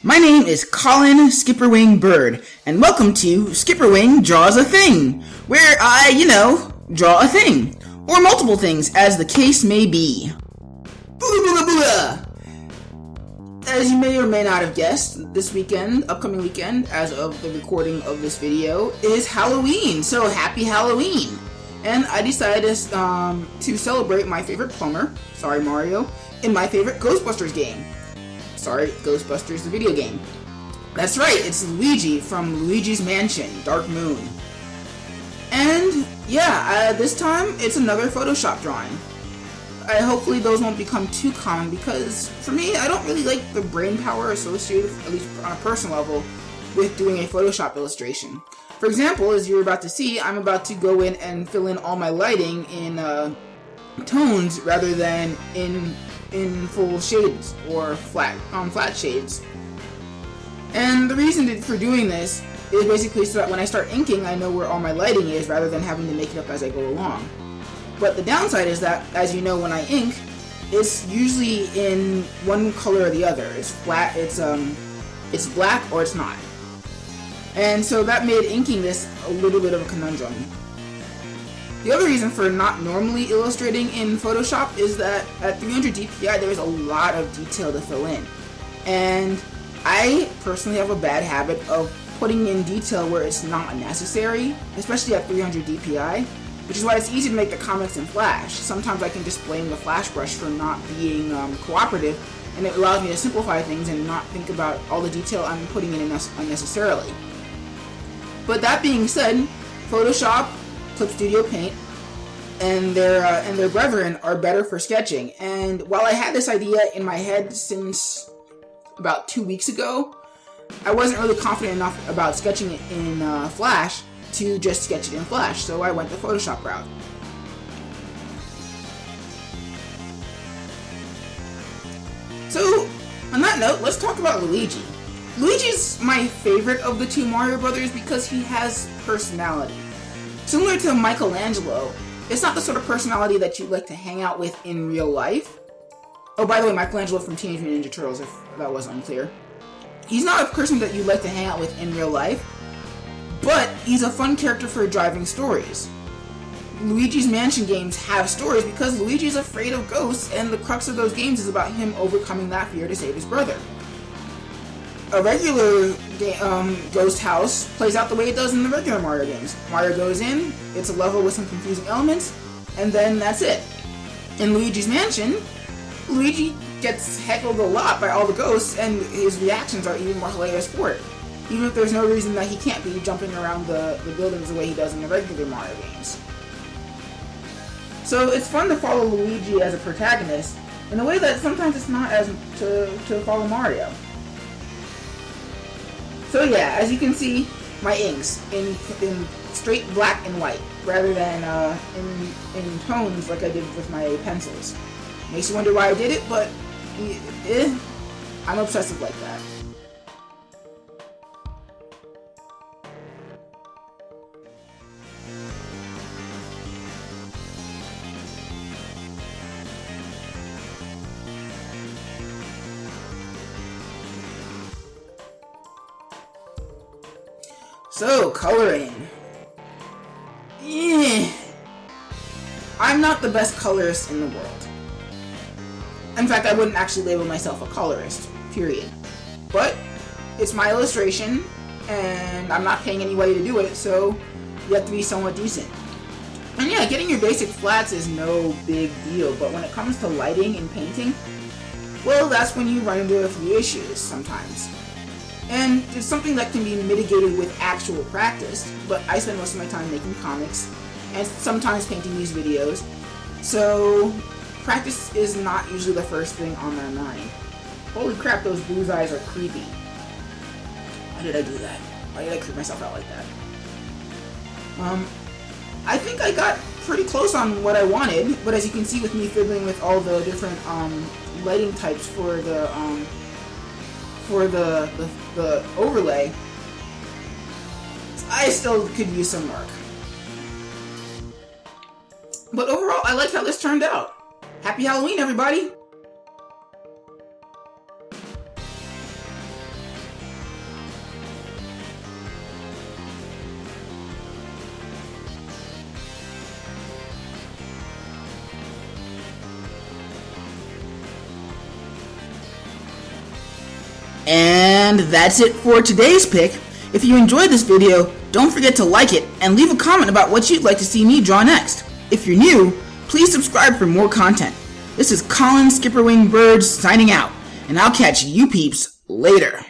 My name is Colin SkipperWing Bird, and welcome to SkipperWing Draws a Thing, where I, draw a thing, or multiple things, as the case may be. As you may or may not have guessed, this weekend, upcoming weekend, as of the recording of this video, is Halloween, so happy Halloween! And I decided to celebrate my favorite plumber, sorry Mario, in my favorite Ghostbusters game. Sorry, Ghostbusters, the video game. That's right, it's Luigi from Luigi's Mansion, Dark Moon. And yeah, this time it's another Photoshop drawing. Hopefully those won't become too common because for me, I don't really like the brain power associated, at least on a personal level, with doing a Photoshop illustration. For example, as you're about to see, I'm about to go in and fill in all my lighting in tones rather than in full shades or flat shades. And the reason for doing this is basically so that when I start inking, I know where all my lighting is rather than having to make it up as I go along. But the downside is that, as you know, when I ink, it's usually in one color or the other. It's flat, it's black or it's not. And so that made inking this a little bit of a conundrum. The other reason for not normally illustrating in Photoshop is that at 300 DPI there's a lot of detail to fill in. And I personally have a bad habit of putting in detail where it's not necessary, especially at 300 DPI, which is why it's easy to make the comics in Flash. Sometimes I can just blame the Flash brush for not being cooperative, and it allows me to simplify things and not think about all the detail I'm putting in unnecessarily. But that being said, Photoshop, Clip Studio Paint, and their brethren are better for sketching. And while I had this idea in my head since about 2 weeks ago, I wasn't really confident enough about sketching it in Flash to just sketch it in Flash, so I went the Photoshop route. So, on that note, let's talk about Luigi. Luigi's my favorite of the two Mario Brothers because he has personality. Similar to Michelangelo, it's not the sort of personality that you like to hang out with in real life. Oh, by the way, Michelangelo from Teenage Mutant Ninja Turtles, if that was unclear. He's not a person that you like to hang out with in real life, but he's a fun character for driving stories. Luigi's Mansion games have stories because Luigi's afraid of ghosts, and the crux of those games is about him overcoming that fear to save his brother. A regular ghost house plays out the way it does in the regular Mario games. Mario goes in, it's a level with some confusing elements, and then that's it. In Luigi's Mansion, Luigi gets heckled a lot by all the ghosts, and his reactions are even more hilarious for it. Even if there's no reason that he can't be jumping around the buildings the way he does in the regular Mario games. So it's fun to follow Luigi as a protagonist in a way that sometimes it's not as to follow Mario. So yeah, as you can see, my inks in straight black and white, rather than in tones like I did with my pencils. Makes you wonder why I did it, but I'm obsessive like that. So, coloring. I'm not the best colorist in the world. In fact, I wouldn't actually label myself a colorist, period. But, it's my illustration, and I'm not paying anybody to do it, so you have to be somewhat decent. And yeah, getting your basic flats is no big deal, but when it comes to lighting and painting, well, that's when you run into a few issues sometimes. And it's something that can be mitigated with actual practice, but I spend most of my time making comics and sometimes painting these videos, so practice is not usually the first thing on my mind. Holy crap, those blue's eyes are creepy. Why did I do that? Why did I creep myself out like that? I think I got pretty close on what I wanted, but as you can see with me fiddling with all the different lighting types for the overlay, I still could use some work. But overall, I like how this turned out. Happy Halloween, everybody! And that's it for today's pick. If you enjoyed this video, don't forget to like it and leave a comment about what you'd like to see me draw next. If you're new, please subscribe for more content. This is Colin SkipperWing Birds signing out, and I'll catch you peeps later.